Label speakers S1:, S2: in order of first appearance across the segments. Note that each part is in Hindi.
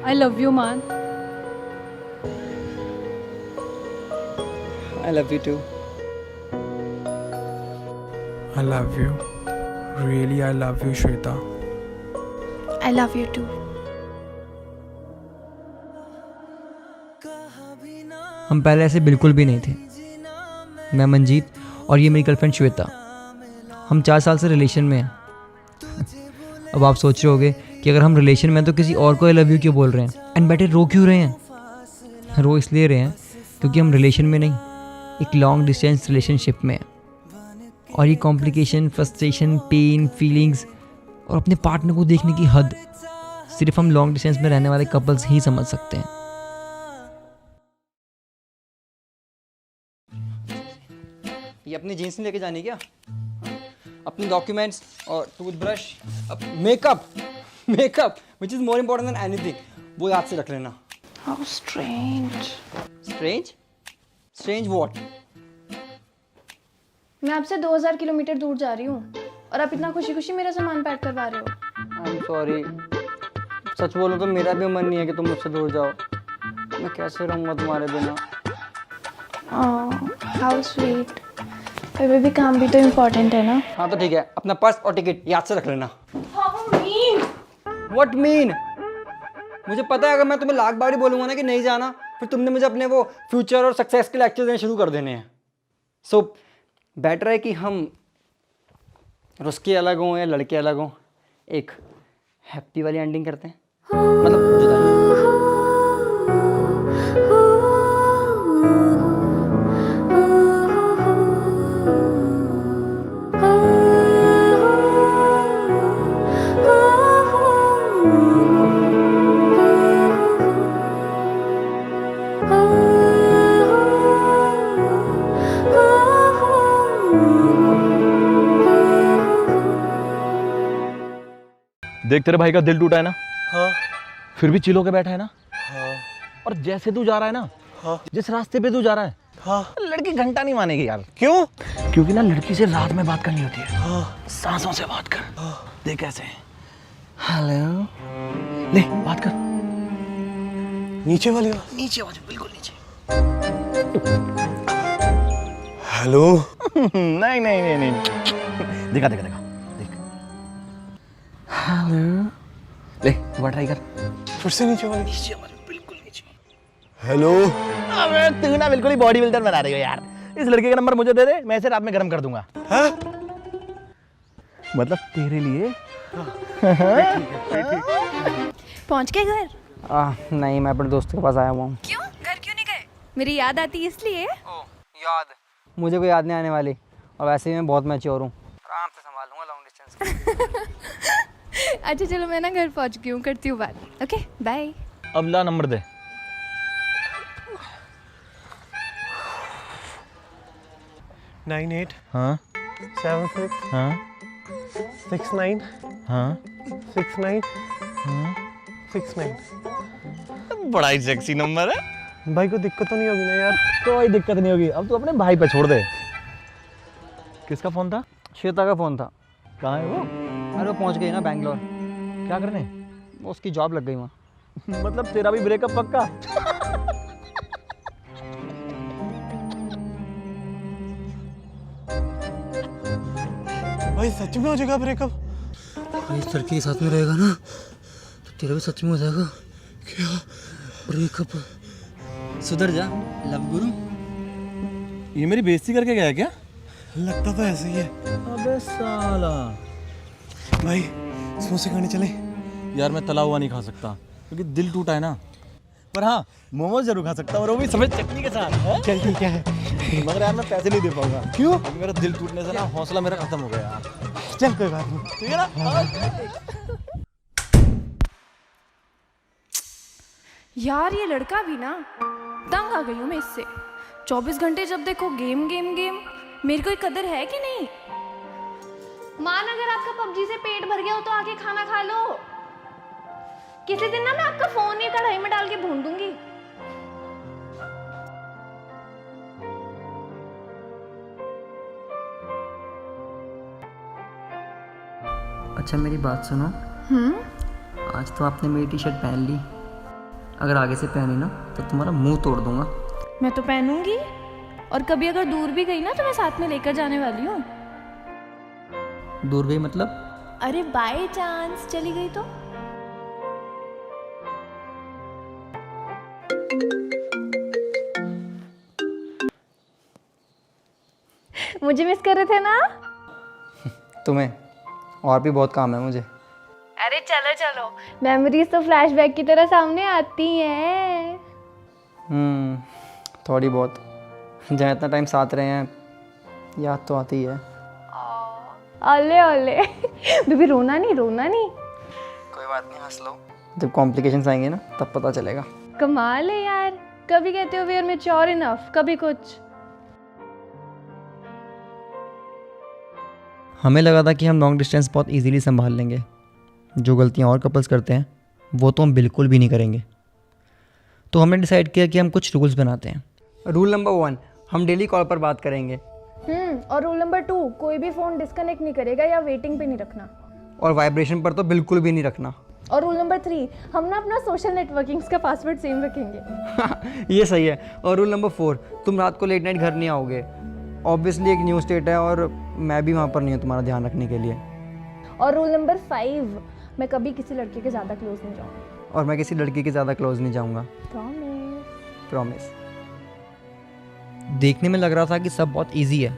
S1: I love you, man.
S2: I love you too.
S3: I love you. Really, I love you, Shweta.
S1: I love you too.
S2: हम पहले ऐसे बिल्कुल भी नहीं थे। मैं मंजीत और ये मेरी गर्लफ्रेंड श्वेता। हम 4 साल से रिलेशन में हैं। अब आप सोच रहे होगे कि अगर हम रिलेशन में हैं तो किसी और को आई लव यू क्यों बोल रहे हैं, एंड बेटे रो क्यों रहे हैं। रो इसलिए रहे हैं क्योंकि हम रिलेशन में नहीं, एक लॉन्ग डिस्टेंस रिलेशनशिप में हैं। और ये कॉम्प्लिकेशन, फ्रस्ट्रेशन, पेन, फीलिंग्स और अपने पार्टनर को देखने की हद सिर्फ हम लॉन्ग डिस्टेंस में रहने वाले कपल्स ही समझ सकते हैं। ये अपनी जीन्स नहीं लेके जानी क्या? अपने डॉक्यूमेंट्स और toothbrush, makeup which is more important than anything, वो याद से रख लेना।
S1: How strange.
S2: Strange what?
S1: मैं आपसे 2000 किलोमीटर दूर जा रही हूँ और आप इतना खुशी खुशी मेरा सामान पैक करवा रहे हो।
S2: I am sorry. सच बोलो तो मेरा भी मन नहीं है कि तुम मुझसे दूर जाओ। मैं कैसे रहूँगा तुम्हारे बिना?
S1: How sweet. पर भी काम भी तो इम्पोर्टेंट है ना।
S2: हाँ तो ठीक है, अपना पर्स और टिकट याद से रख लेना।
S1: How mean.
S2: What mean? मुझे पता है अगर मैं तुम्हें लाख बार ही बोलूँगा ना कि नहीं जाना, फिर तुमने मुझे अपने वो फ्यूचर और सक्सेस के लेक्चर देने शुरू कर देने हैं। सो बेटर है कि हम रुस्के अलग हों या लड़के अलग हों, एक हैप्पी वाली एंडिंग करते हैं, मतलब जुदाई।
S4: देख तेरे भाई का दिल टूटा है ना।
S5: हाँ।
S4: फिर भी चिल होके बैठा है ना।
S5: हाँ।
S4: और जैसे तू जा रहा है ना,
S5: हाँ।
S4: जिस रास्ते पे तू जा रहा है,
S5: हाँ।
S4: लड़की घंटा नहीं मानेगी यार।
S5: क्यों?
S4: क्योंकि ना लड़की से रात में बात करनी होती है।
S5: हाँ।
S4: सांसों से बात कर। देख कैसे। हेलो, ले बात कर।
S5: नीचे वाली आवाज?
S4: नीचे आवाज, बिल्कुल नीचे।
S5: हेलो।
S4: नहीं नहीं नहीं नहीं, देखा देखा देखा देख। हेलो, ले बात ट्राई कर।
S5: फिर से नीचे वाली?
S4: नीचे आवाज, बिल्कुल नीचे।
S5: हेलो।
S4: अबे तू ना बिल्कुल ही बॉडी बिल्डर बना रही हो यार। इस लड़के का नंबर मुझे दे दे, मैं इसे रात में गर्म कर दूंगा।
S5: हाँ?
S4: मतलब तेरे लिए।
S1: पहुँच गए घर?
S2: नहीं, मैं अपने दोस्त के पास आया हुआ हूँ।
S1: क्यों? घर क्यों नहीं गए? मेरी याद आती है इसलिए?
S2: याद? मुझे कोई याद नहीं आने वाली, और वैसे भी मैं बहुत मैच्योर हूँ, आराम से संभाल लूँगा लॉन्ग डिस्टेंस।
S1: अच्छा चलो, मैं ना घर पहुँच गई हूँ, करती हूँ बात। Okay bye.
S4: अब ला नंबर दे।
S5: 98
S4: हाँ
S5: 76
S4: हाँ
S5: 69
S4: हाँ
S5: 69
S4: हाँ।
S5: 69।
S4: बड़ा ही सेक्सी नंबर है।
S5: भाई को दिक्कत तो नहीं होगी ना यार?
S4: कोई दिक्कत नहीं होगी, अब तू अपने भाई पे छोड़ दे। किसका फोन था?
S2: श्वेता का फ़ोन था।
S4: कहाँ है वो?
S2: अरे वो पहुँच गई ना बैंगलोर,
S4: क्या करने?
S2: वो उसकी जॉब लग गई वहाँ।
S4: मतलब तेरा भी ब्रेकअप पक्का?
S5: भाई सच में हो जाएगा ब्रेकअप?
S2: इस लड़के के साथ में रहेगा ना तो तेरा भी सच में हो जाएगा।
S5: क्या?
S2: ब्रेकअप? सुधर जा लव गुरु।
S4: ये मेरी बेइज्जती करके गया क्या?
S5: लगता तो ऐसे ही है।
S4: अबे साला।
S5: भाई समोसे खाने चले?
S4: यार मैं तला हुआ नहीं खा सकता क्योंकि दिल टूटा है ना। पर हाँ, मोमोज जरूर खा सकता हूँ, और वो भी सफेद चटनी के साथ है?
S5: चल ठीक है।
S4: मगर यार मैं पैसे नहीं दे पाऊंगा।
S5: क्यों?
S4: अभी मेरा दिल टूटने से ना हौसला मेरा खत्म हो गया यार।
S5: चल कोई बात नहीं।
S4: ठीक है ना?
S1: यार ये लड़का भी ना, तंग आ गई हूँ मैं इससे। 24 घंटे जब देखो गेम गेम गेम। मेरी कोई कदर है कि नहीं? मान अगर आपका पबजी से पेट भर गया हो तो आके खाना खा लो। किसी दिन ना मैं आपका फोन ही कढ़ाई में डाल के भून दूंगी।
S2: अच्छा मेरी बात सुनो। आज तो आपने मेरी टी शर्ट पहन ली, अगर आगे से पहनी ना तो तुम्हारा मुंह तोड़ दूंगा।
S1: मैं तो पहनूंगी, और कभी अगर दूर भी गई ना तो मैं साथ में लेकर जाने वाली हूँ।
S2: दूर गई मतलब?
S1: अरे बाय चांस चली गई तो? मुझे मिस कर रहे थे ना?
S2: तुम्हें और भी बहुत काम है मुझे।
S1: अरे चलो चलो, मेमोरीज तो फ्लैशबैक की तरह सामने आती हैं।
S2: थोड़ी बहुत, जहाँ इतना टाइम साथ रहे हैं याद तो आती है।
S1: ओले ओले बेबी, रोना नहीं रोना नहीं।
S2: कोई बात नहीं, हंस लो। जब कॉम्प्लिकेशंस आएंगे ना तब पता चलेगा।
S1: कमाल है यार, कभी कहते हो वी आर मैच्योर इनफ, कभी कुछ।
S2: हमें लगा था कि हम लॉन्ग डिस्टेंस बहुत इजीली संभाल लेंगे। जो गलतियां और कपल्स करते हैं वो तो हम बिल्कुल भी नहीं करेंगे। तो हमने डिसाइड किया कि हम कुछ रूल्स बनाते हैं। रूल नंबर 1, हम डेली कॉल पर बात करेंगे।
S1: और रूल नंबर 2, कोई भी फोन डिस्कनेक्ट नहीं करेगा या वेटिंग पे नहीं रखना।
S2: और वाइब्रेशन पर तो बिल्कुल भी नहीं रखना।
S1: और रूल नंबर 3, हम ना अपना सोशल नेटवर्किंग्स का पासवर्ड सेम रखेंगे।
S2: ये सही है। और रूल नंबर 4, तुम रात को लेट नाइट घर नहीं आओगे। ऑब्वियसली एक न्यू स्टेट है और मैं भी वहाँ पर नहीं हूँ तुम्हारा ध्यान रखने के लिए।
S1: और रूल नंबर 5, मैं कभी किसी लड़के के ज़्यादा क्लोज नहीं जाऊँगी।
S2: और मैं किसी लड़की के ज़्यादा क्लोज नहीं जाऊँगा। प्रॉमिस। देखने में लग रहा था कि सब बहुत इजी है,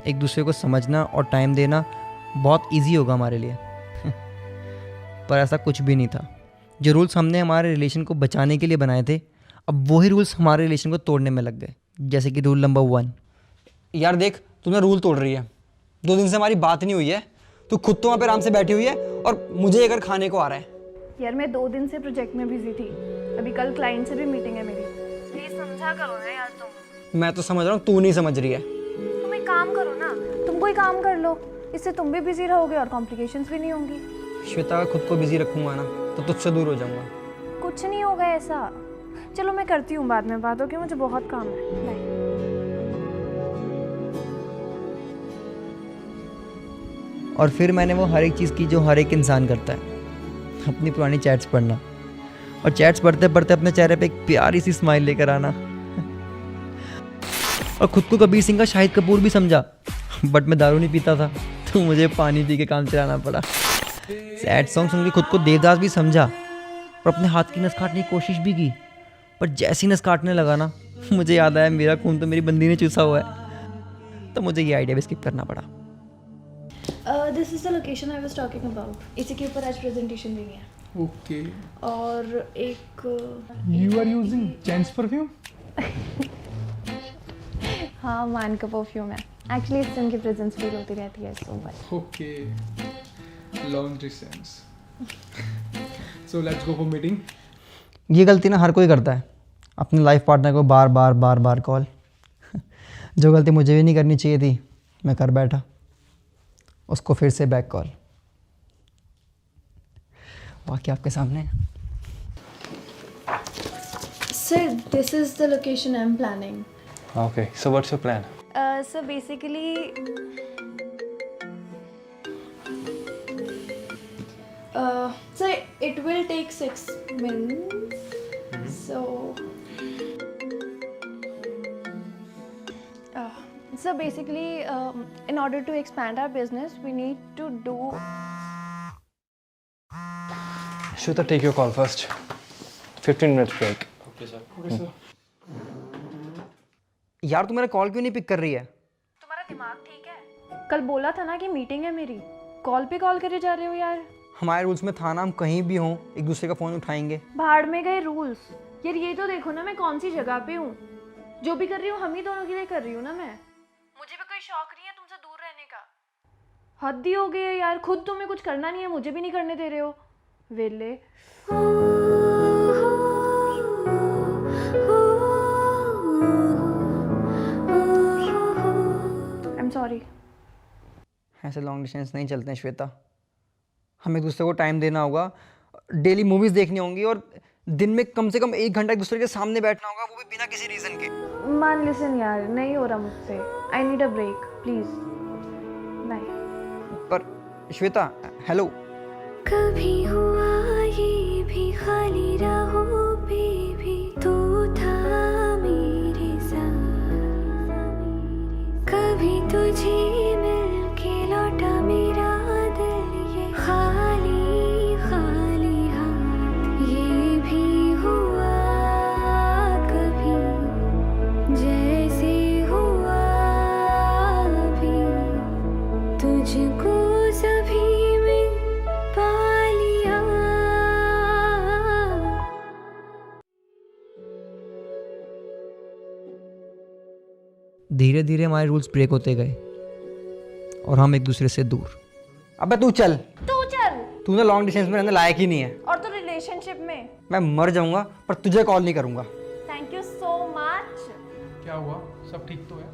S2: एक दूसरे को समझना और टाइम देना बहुत इजी होगा हमारे लिए। पर ऐसा कुछ भी नहीं था। जो रूल्स हमने हमारे रिलेशन को बचाने के लिए बनाए थे, अब वही रूल्स हमारे रिलेशन को तोड़ने में लग गए। जैसे कि रूल नंबर 1, यार देख तुमने रूल तोड़ रही है। 2 दिन से हमारी बात नहीं हुई है, तू खुद तो वहाँ पे आराम से बैठी हुई है और मुझे अगर खाने को आ रहा है।
S1: यार मैं 2 दिन से प्रोजेक्ट में बिजी थी, अभी कल क्लाइंट से भी मीटिंग है मेरी। प्लीज समझा करो ना यार तुम।
S2: मैं तो समझ रहा हूँ, तू नहीं समझ रही है।
S1: तुम एक काम करो ना, तुम कोई काम कर लो, इससे तुम भी बिजी रहोगे और कॉम्प्लिकेशंस भी नहीं होंगी।
S2: श्वेता, खुद को बिजी रखूंगा ना तो तुझसे दूर हो जाऊंगा।
S1: कुछ नहीं होगा ऐसा। चलो मैं करती हूँ बाद में बात, ओके? मुझे बहुत काम है। बाय।
S2: और फिर मैंने वो हर एक चीज़ की जो हर एक इंसान करता है, अपनी पुरानी चैट्स पढ़ना और चैट्स पढ़ते पढ़ते अपने चेहरे पे एक प्यारी सी स्माइल लेकर आना। और खुद को कबीर सिंह का शाहिद कपूर भी समझा, बट मैं दारू नहीं पीता था तो मुझे पानी पी के काम चलाना पड़ा। सैड सॉन्ग सुन के खुद को देवदास भी समझा और अपने हाथ की नस काटने की कोशिश भी की, पर जैसी नस काटने लगा ना मुझे याद आया मेरा खून तो मेरी बंदी ने चूसा हुआ है, तो मुझे ये आइडिया भी स्किप करना पड़ा।
S1: This is the location I was talking about. इसी के ऊपर आज प्रेजेंटेशन देनी है।
S3: Okay.
S1: और एक
S3: You are using Chance perfume?
S1: हाँ, मान का परफ्यूम है। एक्चुअली इससे उनकी प्रेजेंस फील होती रहती है, so but
S3: Okay. Long distance. So let's go for meeting.
S2: ये गलती ना हर कोई करता है, अपने लाइफ पार्टनर को बार बार कॉल। जो गलती मुझे भी नहीं करनी चाहिए थी मैं कर बैठा, उसको फिर से बैक कॉल। बाकी आपके सामने है।
S1: Sir, this is the location I am planning.
S5: Okay, so what's your plan?
S1: Sir basically sir it will take 6 minutes. So so basically in order to expand our business we need to do
S5: Shweta, take your call first. 15 minutes break.
S3: Okay, sir.
S2: यार तू मेरा कॉल क्यों नहीं पिक कर रही है?
S1: तुम्हारा दिमाग ठीक है? कल बोला था ना कि मीटिंग है मेरी, कॉल पे कॉल करे जा रहे हो यार।
S2: हमारे रूल्स में था ना, हम कहीं भी हों एक दूसरे का फ़ोन उठाएंगे।
S1: भाड़ में गए रूल्स। यार ये तो देखो ना मैं कौन सी जगह पे हूँ। जो भी कर रही हूँ हम ही दोनों के लिए कर रही हूँ ना मैं। मुझे भी कोई शौक नहीं है तुमसे दूर रहने का। हद ही हो गई है यार, खुद तुम्हें कुछ करना नहीं है, मुझे भी नहीं करने दे रहे हो। वेले आई एम सॉरी।
S2: ऐसे लॉन्ग डिस्टेंस नहीं चलते हैं श्वेता, हमें एक दूसरे को टाइम देना होगा, डेली मूवीज़ देखनी होंगी और दिन में कम से कम 1 घंटा एक दूसरे के सामने बैठना होगा, वो भी बिना किसी रीज़न के।
S1: मान लिसन यार, नहीं हो रहा मुझसे। I need a break please. Bye.
S2: पर श्वेता, हेलो।
S6: कभी हुआ ये भी खाली राहों पे
S2: धीरे धीरे हमारे रूल्स ब्रेक होते गए और हम एक दूसरे से दूर।
S5: अबे तू चल,
S1: तू चल।
S5: तू ना लॉन्ग डिस्टेंस में रहने लायक ही नहीं है।
S1: और तू रिलेशनशिप में।
S5: मैं मर जाऊंगा पर तुझे कॉल नहीं करूंगा।
S1: Thank you so much.
S3: क्या हुआ, सब ठीक तो है?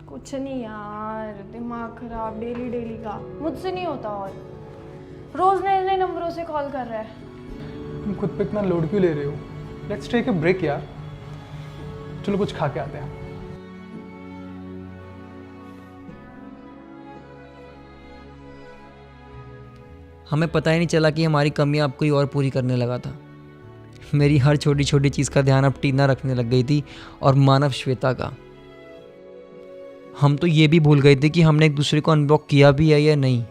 S1: कुछ नहीं यार, दिमाग खराब डेली डेली का, मुझसे नहीं होता। और रोज नए नए नंबरों से कॉल कर रहा है।
S3: तुम खुद पे इतना लोड क्यों ले रहे हो? लेट्स टेक अ ब्रेक यार, चलो कुछ खा के आते हैं।
S2: हमें पता ही नहीं चला कि हमारी कमियां अब कोई और पूरी करने लगा था। मेरी हर छोटी छोटी चीज़ का ध्यान अब टीना रखने लग गई थी और मानव श्वेता का। हम तो ये भी भूल गए थे कि हमने एक दूसरे को अनब्लॉक किया भी है या नहीं।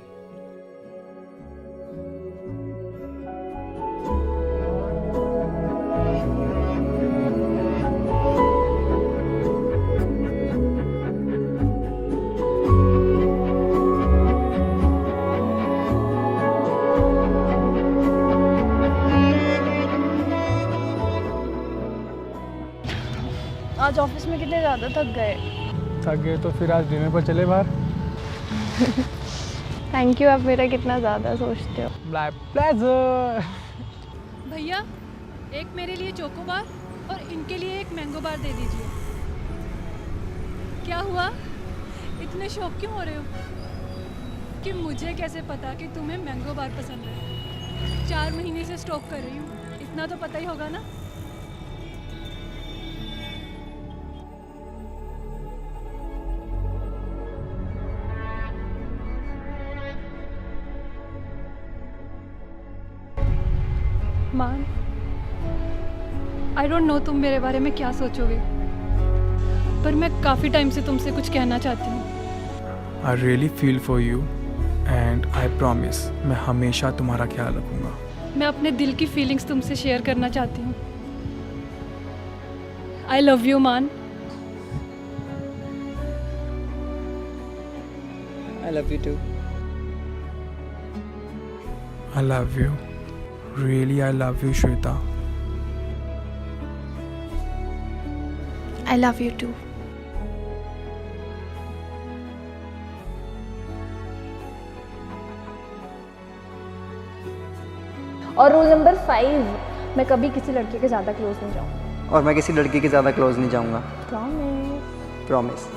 S1: आज ऑफिस में कितने ज़्यादा थक गए।
S3: थक गए तो फिर आज डिनर पर चले बाहर।
S1: थैंक यू, आप मेरा कितना ज़्यादा सोचते हो।
S3: My pleasure.
S6: भैया एक मेरे लिए चोको बार और इनके लिए एक मैंगो बार दे दीजिए। क्या हुआ, इतने शौक क्यों हो रहे हो? कि मुझे कैसे पता कि तुम्हें मैंगो बार पसंद है? 4 महीने से स्टॉक कर रही हूँ, इतना तो पता ही होगा ना। मान, आई डोंट नो तुम मेरे बारे में क्या सोचोगे, पर मैं काफ़ी टाइम से तुमसे कुछ कहना चाहती हूँ।
S3: I really feel for you and I promise मैं हमेशा तुम्हारा ख्याल रखूंगा।
S6: मैं अपने दिल की फीलिंग्स तुमसे शेयर करना चाहती हूँ। आई love you man.
S2: I love you too.
S3: I love you, really I love you Shweta.
S1: I love you too. और रूल नंबर 5, मैं कभी किसी लड़के के ज़्यादा क्लोज नहीं जाऊँगा।
S5: और मैं किसी लड़की के ज़्यादा क्लोज नहीं जाऊंगा।
S1: प्रॉमिस।
S5: प्रॉमिस।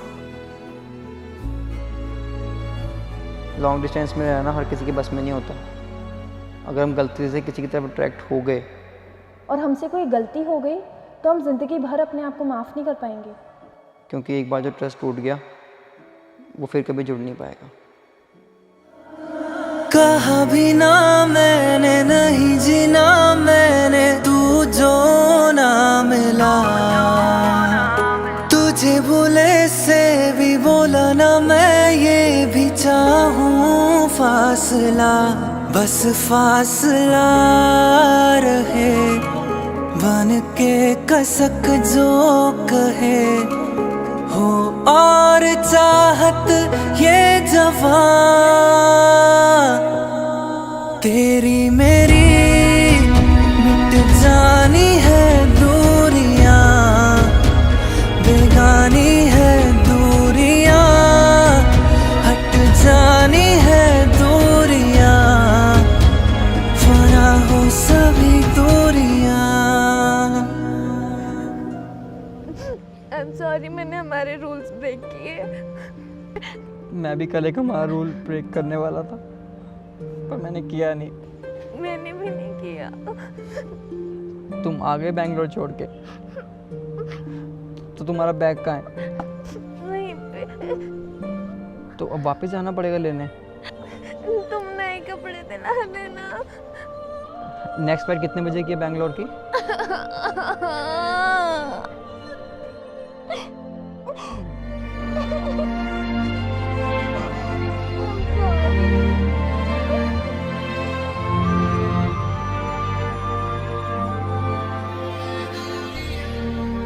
S5: लॉन्ग डिस्टेंस में रहना हर किसी के बस में नहीं होता। अगर हम गलती से किसी की तरफ अट्रैक्ट हो गए
S1: और हमसे कोई गलती हो गई तो हम जिंदगी भर अपने आप को माफ़ नहीं कर पाएंगे।
S5: क्योंकि एक बार जो ट्रस्ट टूट गया वो फिर कभी जुड़ नहीं पाएगा।
S7: कहा भी ना मैंने नहीं जीना मैंने, तू जो ना मिला। तुझे भूले से भी बोला ना मैं, ये भी चाहूं फासला, बस फासला रहे बन के कसक जो कहे हो। और चाहत ये जवां तेरी मेरी मिट जानी है दूरियां, बेगानी है दूरियां, हट जानी है दूरियां, फना हो सभी दूरियां।
S1: आई एम सॉरी, मैंने हमारे रूल्स ब्रेक किए।
S5: मैं भी कल एक हमारा रूल ब्रेक करने वाला था पर मैंने किया नहीं।
S1: मैंने भी नहीं किया।
S5: तुम आ गए बैंगलोर छोड़ के, तो तुम्हारा बैग कहाँ है?
S1: वहीं पे।
S5: तो अब वापस जाना पड़ेगा लेने।
S1: तुम नए कपड़े दिला देना।
S5: नेक्स्ट फ्लाइट कितने बजे की है बैंगलोर की?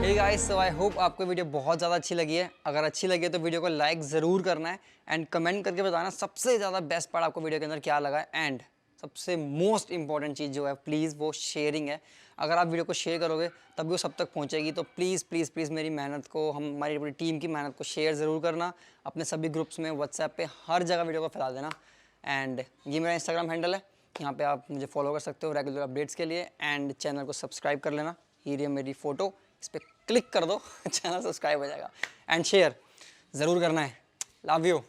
S2: Hey guys, so I hope आपको वीडियो बहुत ज़्यादा अच्छी लगी है। अगर अच्छी लगी है तो वीडियो को लाइक ज़रूर करना है एंड कमेंट करके बताना सबसे ज़्यादा बेस्ट पार्ट आपको वीडियो के अंदर क्या लगा है। एंड सबसे मोस्ट इंपॉर्टेंट चीज़ जो है प्लीज़ वो शेयरिंग है।
S5: अगर आप वीडियो को शेयर करोगे तब भी वो सब तक पहुंचेगी। तो प्लीज़ प्लीज़ प्लीज़ मेरी मेहनत को, हमारी पूरी टीम की मेहनत को शेयर ज़रूर करना अपने सभी ग्रुप्स में, व्हाट्सएप पे, हर जगह वीडियो को फैला देना। एंड ये मेरा इंस्टाग्राम हैंडल है, यहाँ पे आप मुझे फॉलो कर सकते हो रेगुलर अपडेट्स के लिए। एंड चैनल को सब्सक्राइब कर लेना, ये रही मेरी फ़ोटो, इस पर क्लिक कर दो चैनल सब्सक्राइब हो जाएगा। एंड शेयर ज़रूर करना है। Love you.